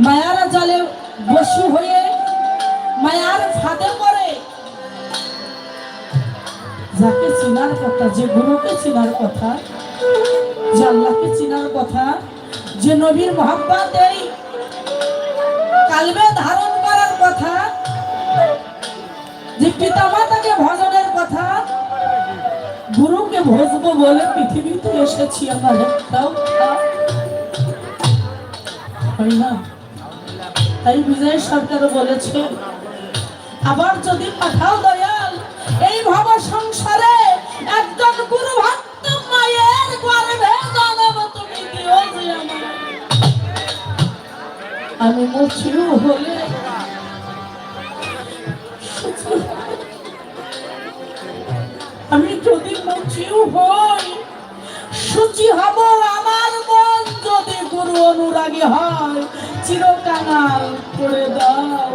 মায়ার জালে বশী হয়ে মায়ার ফাঁদে পড়ে যাকে চিনার কথা, যে গুরুকে চিনার কথা, যে আল্লাহকে চিনার কথা, যে নবীর মহব্বত এই কালবে ধারণ করার কথা, যে পিতামাতাকে ভজনের কথা, গুরুকে ভজবো বলে পৃথিবীতে এসেছি আমার একটাও হয় না। তাই বিজয় সরকার বলেছে, আবার যদি পাঠাও দয়াল এই ভব সংসারে একজন গুরু ভক্ত মায়ের গর্ভে জন্ম তুমি দিও যে আমার। আমি মুছিও হলে আমি যদি মুছিও হই সুচি হব, আমার মন যদি গুরু অনুরাগী হয় চিরকাল করে দাও।